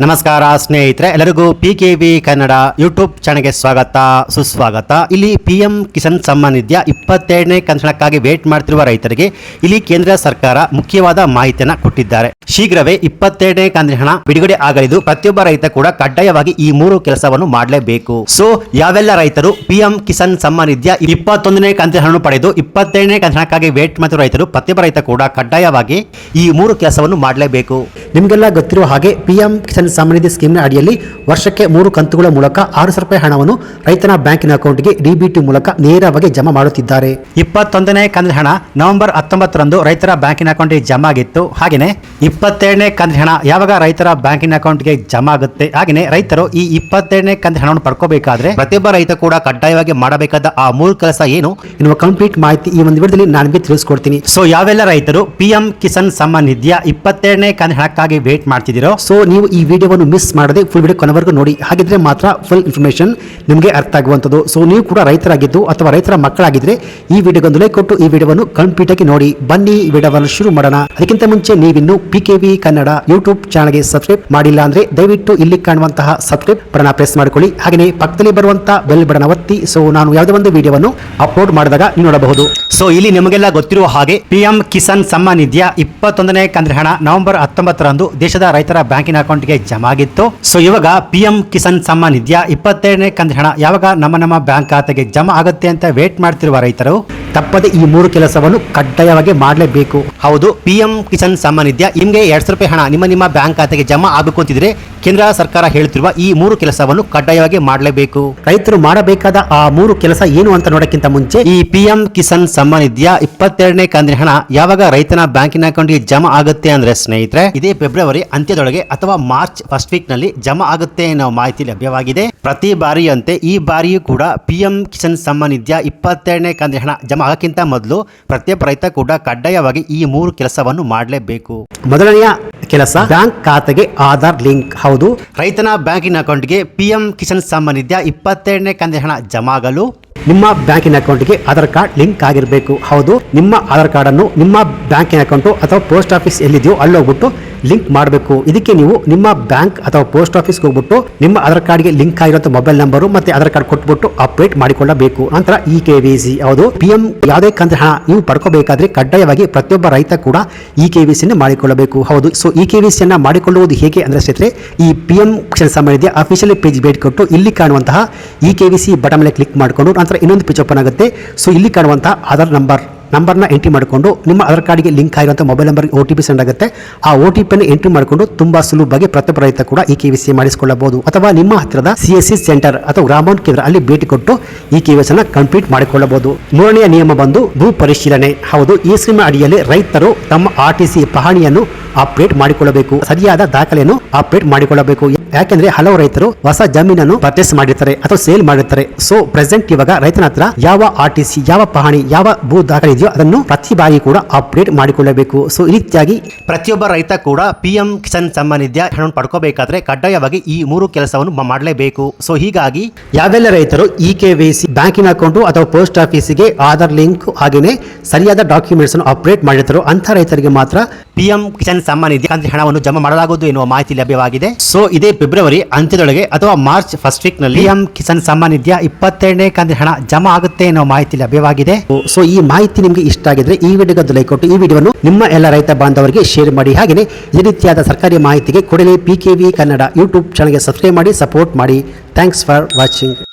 ನಮಸ್ಕಾರ ಸ್ನೇಹಿತರೆ, ಎಲ್ಲರಿಗೂ PKV ಕನ್ನಡ ಯೂಟ್ಯೂಬ್ ಚಾನಲ್ಗೆ ಸ್ವಾಗತ ಸುಸ್ವಾಗತ. ಇಲ್ಲಿ PM ಕಿಸಾನ್ ಸಮ್ಮಾನ್ ನಿಧಿಯ 22ನೇ ಕಂತಿನಕ್ಕಾಗಿ ವೇಟ್ ಮಾಡ್ತಿರುವ ರೈತರಿಗೆ ಇಲ್ಲಿ ಕೇಂದ್ರ ಸರ್ಕಾರ ಮುಖ್ಯವಾದ ಮಾಹಿತಿಯನ್ನು ಕೊಟ್ಟಿದ್ದಾರೆ. ಶೀಘ್ರವೇ 22ನೇ ಕಂತಿನ ಹಣ ಬಿಡುಗಡೆ ಆಗಲಿದ್ದು ಪ್ರತಿಯೊಬ್ಬ ರೈತ ಕೂಡ ಕಡ್ಡಾಯವಾಗಿ ಈ 3 ಕೆಲಸವನ್ನು ಮಾಡಲೇಬೇಕು. ಸೊ ಯಾವೆಲ್ಲ ರೈತರು PM ಕಿಸಾನ್ ಸಮ್ಮಾನ್ ನಿಧಿಯ 21ನೇ ಕಂತಿನ ಹಣ ಪಡೆದು 22ನೇ ಕಂತಿನಕ್ಕಾಗಿ ವೇಟ್ ಮಾಡ್ತಿರುವ ರೈತರು ಪ್ರತಿಯೊಬ್ಬ ರೈತ ಕೂಡ ಕಡ್ಡಾಯವಾಗಿ ಈ 3 ಕೆಲಸವನ್ನು ಮಾಡಲೇಬೇಕು. ನಿಮಗೆಲ್ಲ ಗೊತ್ತಿರುವ ಹಾಗೆ PM ಕಿಸಾನ್ ಸಮ್ಮಾನ್ ನಿಧಿ ಸ್ಕೀಮ್ನ ಅಡಿಯಲ್ಲಿ ವರ್ಷಕ್ಕೆ 3 ಕಂತುಗಳ ಮೂಲಕ 6,000 ರೂಪಾಯಿ ಹಣವನ್ನು ರೈತನ ಬ್ಯಾಂಕಿನ ಅಕೌಂಟ್ಗೆ DBT ಮೂಲಕ ನೇರವಾಗಿ ಜಮಾ ಮಾಡುತ್ತಿದ್ದಾರೆ. 21ನೇ ಕಂತಿನ ಹಣ ನವೆಂಬರ್ 19ರಂದು ರೈತರ ಬ್ಯಾಂಕಿನ ಅಕೌಂಟ್ಗೆ ಜಮಾ ಆಗಿತ್ತು. ಹಾಗೆಯೇ 22ನೇ ಕಂತಿನ ಹಣ ಯಾವಾಗ ರೈತರ ಬ್ಯಾಂಕಿನ ಅಕೌಂಟ್ಗೆ ಜಮಾ ಆಗುತ್ತೆ, ಹಾಗೆಯೇ ರೈತರು ಈ 22ನೇ ಕಂತಿನ ಹಣವನ್ನು ಪಡ್ಕೋಬೇಕಾದ್ರೆ ಪ್ರತಿಯೊಬ್ಬ ರೈತ ಕೂಡ ಕಡ್ಡಾಯವಾಗಿ ಮಾಡಬೇಕಾದ ಆ 3 ಕೆಲಸ ಏನು ಎನ್ನುವ ಕಂಪ್ಲೀಟ್ ಮಾಹಿತಿ ಈ ಒಂದು ವಿಡಿಯೋದಲ್ಲಿ ನಾನು ನಿಮಗೆ ತಿಳಿಸ್ಕೊಡ್ತೀನಿ. ಸೊ ಯಾವೆಲ್ಲ ರೈತರು PM ಕಿಸಾನ್ ಸಮ್ಮಾನ್ ನಿಧಿಯ 22ನೇ ಕಂತಿನ ಹಣಕ್ಕಾಗಿ ವೇಟ್ ಮಾಡ್ತಿದ್ದೀರೋ, ಸೊ ನೀವು ಈ ವಿಡಿಯೋವನ್ನು ಮಿಸ್ ಮಾಡದೆ ಫುಲ್ ವಿಡಿಯೋ ಕೊನೆವರೆಗೂ ನೋಡಿ. ಹಾಗಿದ್ರೆ ಮಾತ್ರ ಫುಲ್ ಇನ್ಫಾರ್ಮೇಶನ್ ನಿಮಗೆ ಅರ್ಥ ಆಗುವಂಥದ್ದು. ಸೊ ನೀವು ಕೂಡ ರೈತರಾಗಿದ್ದು ಅಥವಾ ರೈತರ ಮಕ್ಕಳಾಗಿದ್ರೆ ಈ ವಿಡಿಯೋಗೊಂದು ಲೈಕ್ ಕೊಟ್ಟು ಈ ವಿಡಿಯೋವನ್ನು ಕಂಪ್ಲೀಟ್ ಆಗಿ ನೋಡಿ. ಬನ್ನಿ ವಿಡಿಯೋವನ್ನು ಶುರು ಮಾಡೋಣ. ಅದಕ್ಕಿಂತ ಮುಂಚೆ ನೀವಿನ್ನು PKV ಕನ್ನಡ ಯೂಟ್ಯೂಬ್ ಚಾನಲ್ಗೆ ಸಬ್ಸ್ಕ್ರೈಬ್ ಮಾಡಿಲ್ಲ ಅಂದ್ರೆ ದಯವಿಟ್ಟು ಇಲ್ಲಿ ಕಾಣುವಂತಹ ಸಬ್ಸ್ಕ್ರೈಬ್ ಬಟನ್ ಪ್ರೆಸ್ ಮಾಡಿಕೊಳ್ಳಿ. ಹಾಗೆಯೇ ಪಕ್ಕದಲ್ಲಿ ಬರುವಂತಹ ಬೆಲ್ ಬಟನ್ ಒತ್ತಿ. ಸೊ ನಾನು ಯಾವುದೇ ಒಂದು ವಿಡಿಯೋವನ್ನು ಅಪ್ಲೋಡ್ ಮಾಡಿದಾಗ ನೀವು ನೋಡಬಹುದು. ಸೊ ಇಲ್ಲಿ ನಿಮಗೆಲ್ಲ ಗೊತ್ತಿರುವ ಹಾಗೆ PM ಕಿಸಾನ್ ಸಮ್ಮಾನ್ ನಿಧಿಯ 21ನೇ ಕಂತಿನ ಹಣ ನವೆಂಬರ್ 19ರಂದು ದೇಶದ ರೈತರ ಬ್ಯಾಂಕಿನ ಅಕೌಂಟ್ಗೆ ಜಮಾ ಆಗಿತ್ತು. ಸೊ ಇವಾಗ PM ಕಿಸಾನ್ ಸಮ್ಮಾನ್ ನಿಧಿಯ 22ನೇ ಕಂತಿನ ಹಣ ಯಾವಾಗ ನಮ್ಮ ಬ್ಯಾಂಕ್ ಖಾತೆಗೆ ಜಮಾ ಆಗುತ್ತೆ ಅಂತ ವೇಟ್ ಮಾಡ್ತಿರುವ ರೈತರು ತಪ್ಪದೆ ಈ 3 ಕೆಲಸವನ್ನು ಕಡ್ಡಾಯವಾಗಿ ಮಾಡಲೇಬೇಕು. ಹೌದು, PM ಕಿಸಾನ್ ಸಮ್ಮಾನ್ ನಿಧಿಯ ನಿಮಗೆ 2,000 ರೂಪಾಯಿ ಹಣ ನಿಮ್ಮ ಬ್ಯಾಂಕ್ ಖಾತೆಗೆ ಜಮಾ ಆಗಬೇಕು ಅಂತಿದ್ರೆ ಕೇಂದ್ರ ಸರ್ಕಾರ ಹೇಳುತ್ತಿರುವ ಈ 3 ಕೆಲಸವನ್ನು ಕಡ್ಡಾಯವಾಗಿ ಮಾಡಲೇಬೇಕು. ರೈತರು ಮಾಡಬೇಕಾದ ಆ 3 ಕೆಲಸ ಏನು ಅಂತ ನೋಡಕ್ಕಿಂತ ಮುಂಚೆ ಈ PM ಕಿಸಾನ್ ಸಮ್ಮಾನ್ ನಿಧಿಯ 22ನೇ ಕಂತಿನ ಹಣ ಯಾವಾಗ ರೈತನ ಬ್ಯಾಂಕಿನ ಅಕೌಂಟ್ಗೆ ಜಮಾ ಆಗುತ್ತೆ ಅಂದ್ರೆ ಸ್ನೇಹಿತರೆ, ಇದೇ ಫೆಬ್ರವರಿ ಅಂತ್ಯದೊಳಗೆ ಅಥವಾ ಮಾರ್ಚ್ ಫಸ್ಟ್ ವೀಕ್ ನಲ್ಲಿ ಜಮಾ ಆಗುತ್ತೆ ಅನ್ನೋ ಮಾಹಿತಿ ಲಭ್ಯವಾಗಿದೆ. ಪ್ರತಿ ಬಾರಿಯಂತೆ ಈ ಬಾರಿಯೂ ಕೂಡ PM ಕಿಸಾನ್ ಸಮ್ಮಾನ್ ನಿಧಿಯ 22ನೇ ಕಂತಿನ ಹಣ ಜಮಾ ಆಗಕ್ಕಿಂತ ಮೊದಲು ಪ್ರತಿಯೊಬ್ಬ ರೈತ ಕೂಡ ಕಡ್ಡಾಯವಾಗಿ ಈ 3 ಕೆಲಸವನ್ನು ಮಾಡಲೇಬೇಕು. ಮೊದಲನೆಯ ಕೆಲಸ, ಬ್ಯಾಂಕ್ ಖಾತೆಗೆ ಆಧಾರ್ ಲಿಂಕ್. ಹೌದು, ರೈತನ ಬ್ಯಾಂಕಿನ ಅಕೌಂಟ್ಗೆ PM ಕಿಸಾನ್ ಸಮ್ಮಾನ್ ನಿಧಿಯ 22ನೇ ಕಂತಿನ ಹಣ ಜಮಾ ಆಗಲು ನಿಮ್ಮ ಬ್ಯಾಂಕಿನ ಅಕೌಂಟ್ಗೆ ಆಧಾರ್ ಕಾರ್ಡ್ ಲಿಂಕ್ ಆಗಿರಬೇಕು. ಹೌದು, ನಿಮ್ಮ ಆಧಾರ್ ಕಾರ್ಡ್ ಅನ್ನು ನಿಮ್ಮ ಬ್ಯಾಂಕಿನ ಅಕೌಂಟು ಅಥವಾ ಪೋಸ್ಟ್ ಆಫೀಸ್ ಎಲ್ಲಿದೆಯೋ ಅಲ್ಲಿ ಹೋಗ್ಬಿಟ್ಟು ಲಿಂಕ್ ಮಾಡಬೇಕು. ಇದಕ್ಕೆ ನೀವು ನಿಮ್ಮ ಬ್ಯಾಂಕ್ ಅಥವಾ ಪೋಸ್ಟ್ ಆಫೀಸ್ಗೆ ಹೋಗ್ಬಿಟ್ಟು ನಿಮ್ಮ ಆಧಾರ್ ಕಾರ್ಡ್ಗೆ ಲಿಂಕ್ ಆಗಿರುವಂತಹ ಮೊಬೈಲ್ ನಂಬರು ಮತ್ತೆ ಆಧಾರ್ ಕಾರ್ಡ್ ಕೊಟ್ಬಿಟ್ಟು ಅಪ್ಡೇಟ್ ಮಾಡಿಕೊಳ್ಳಬೇಕು. ನಂತರ EKYC. ಹೌದು, PM ಯಾವುದೇ ಕಂತಿನ ಹಣ ನೀವು ಪಡ್ಕೋಬೇಕಾದ್ರೆ ಕಡ್ಡಾಯವಾಗಿ ಪ್ರತಿಯೊಬ್ಬ ರೈತ ಕೂಡ EKYC ಮಾಡಿಕೊಳ್ಳಬೇಕು. ಹೌದು, ಸೊ EKYC ಮಾಡಿಕೊಳ್ಳುವುದು ಹೇಗೆ ಅಂದ್ರೆ ಸ್ನೇಹಿತರೆ, ಈ PM ಕಿಸಾನ್ ಸಮ್ಮಾನ್ ನಿಧಿಯ ಅಫಿಷಿಯಲ್ ಪೇಜ್ ಭೇಟಿ ಕೊಟ್ಟು ಇಲ್ಲಿ ಕಾಣುವಂತಹ EKYC ಬಟನ್ ಮೇಲೆ ಕ್ಲಿಕ್ ಮಾಡಿಕೊಂಡು ನಂತರ ಇನ್ನೊಂದು ಪೇಜ್ ಓಪನ್ ಆಗುತ್ತೆ. ಸೊ ಇಲ್ಲಿ ಕಾಣುವಂತಹ ಆಧಾರ್ ನಂಬರ್ನ ಎಂಟ್ರಿ ಮಾಡಿಕೊಂಡು ನಿಮ್ಮ ಆಧಾರ್ ಕಾರ್ಡ್ಗೆ ಲಿಂಕ್ ಆಗಿರುವಂಥ ಮೊಬೈಲ್ ನಂಬರ್ಗೆ OTP ಸೆಂಡ್ ಆಗುತ್ತೆ. ಆ OTP ಎಂಟ್ರಿ ಮಾಡಿಕೊಂಡು ತುಂಬಾ ಸುಲಭವಾಗಿ ಪ್ರತಿಯೊಬ್ಬ ರೈತ ಕೂಡ EKYC ಮಾಡಿಸಿಕೊಳ್ಳಬಹುದು. ಅಥವಾ ನಿಮ್ಮ ಹತ್ತಿರದ CSC ಸೆಂಟರ್ ಅಥವಾ ಗ್ರಾಮೋನ್ ಕೇಂದ್ರ ಅಲ್ಲಿ ಭೇಟಿ ಕೊಟ್ಟು EKYC ಕಂಪ್ಲೀಟ್ ಮಾಡಿಕೊಳ್ಳಬಹುದು. ಮೂರನೆಯ ನಿಯಮ ಬಂದು ಭೂ ಪರಿಶೀಲನೆ. ಹೌದು, ಈ ಸ್ಕೀಮ್ ಅಡಿಯಲ್ಲಿ ರೈತರು ತಮ್ಮ RTC ಪಹಣಿಯನ್ನು ಅಪ್ಡೇಟ್ ಮಾಡಿಕೊಳ್ಳಬೇಕು. ಸರಿಯಾದ ದಾಖಲೆಯನ್ನು ಅಪ್ಡೇಟ್ ಮಾಡಿಕೊಳ್ಳಬೇಕು. ಯಾಕೆಂದ್ರೆ ಹಲವು ರೈತರು ಹೊಸ ಜಮೀನನ್ನು ಪರ್ಚೇಸ್ ಮಾಡಿರ್ತಾರೆ ಅಥವಾ ಸೇಲ್ ಮಾಡಿರ್ತಾರೆ. ಸೊ ಪ್ರೆಸೆಂಟ್ ಇವಾಗ ರೈತನ ಹತ್ರ ಯಾವ RTC, ಯಾವ ಪಹಣಿ, ಯಾವ ಭೂ ದಾಖಲೆ ಇದೆಯೋ ಅದನ್ನು ಪ್ರತಿ ಬಾರಿ ಕೂಡ ಅಪ್ಡೇಟ್ ಮಾಡಿಕೊಳ್ಳಬೇಕು. ಸೊ ಈ ರೀತಿಯಾಗಿ ಪ್ರತಿಯೊಬ್ಬ ರೈತ ಕೂಡ PM ಕಿಸಾನ್ ಸಮ್ಮಾನ್ ನಿಧಿಯ ಹಣವನ್ನು ಪಡ್ಕೋಬೇಕಾದ್ರೆ ಕಡ್ಡಾಯವಾಗಿ ಈ 3 ಕೆಲಸವನ್ನು ಮಾಡಲೇಬೇಕು. ಸೊ ಹೀಗಾಗಿ ಯಾವೆಲ್ಲ ರೈತರು EKYC, ಬ್ಯಾಂಕಿನ ಅಕೌಂಟು ಅಥವಾ ಪೋಸ್ಟ್ ಆಫೀಸಿಗೆ ಆಧಾರ್ ಲಿಂಕ್ ಹಾಗೆಯೇ ಸರಿಯಾದ ಡಾಕ್ಯುಮೆಂಟ್ಸ್ ಅನ್ನು ಅಪ್ಡೇಟ್ ಮಾಡಿರ್ತಾರೋ ಅಂತ ರೈತರಿಗೆ ಮಾತ್ರ PM ಕಿಸಾನ್ ಸಮ್ಮಾನ್ ನಿಧಿ ಹಣವನ್ನು ಜಮಾ ಮಾಡಲಾಗುವುದು ಎನ್ನುವ ಮಾಹಿತಿ ಲಭ್ಯವಾಗಿದೆ. ಸೊ ಇದೇ ಫೆಬ್ರವರಿ ಅಂತ್ಯದೊಳಗೆ ಅಥವಾ ಮಾರ್ಚ್ ಫಸ್ಟ್ ವೀಕ್ ನಲ್ಲಿ PM ಕಿಸಾನ್ ಸಮ್ಮಾನ್ ನಿಧಿಯ 22ನೇ ಕಂತಿನ ಹಣ ಜಮಾ ಆಗುತ್ತೆ ಎನ್ನುವ ಮಾಹಿತಿ ಲಭ್ಯವಾಗಿದೆ. ಸೊ ಈ ಮಾಹಿತಿ ನಿಮಗೆ ಇಷ್ಟ ಆಗಿದ್ರೆ ಈ ವಿಡಿಯೋಗೆ ಲೈಕ್ ಕೊಟ್ಟು ಈ ವಿಡಿಯೋವನ್ನು ನಿಮ್ಮ ಎಲ್ಲ ರೈತ ಬಾಂಧವರಿಗೆ ಶೇರ್ ಮಾಡಿ. ಹಾಗೆಯೇ ಈ ರೀತಿಯಾದ ಸರ್ಕಾರಿ ಮಾಹಿತಿಗೆ ಕೂಡಲೇ PKV ಕನ್ನಡ ಯೂಟ್ಯೂಬ್ ಚಾನಲ್ಗೆ ಸಬ್ಸ್ಕ್ರೈಬ್ ಮಾಡಿ, ಸಪೋರ್ಟ್ ಮಾಡಿ. Thanks for watching.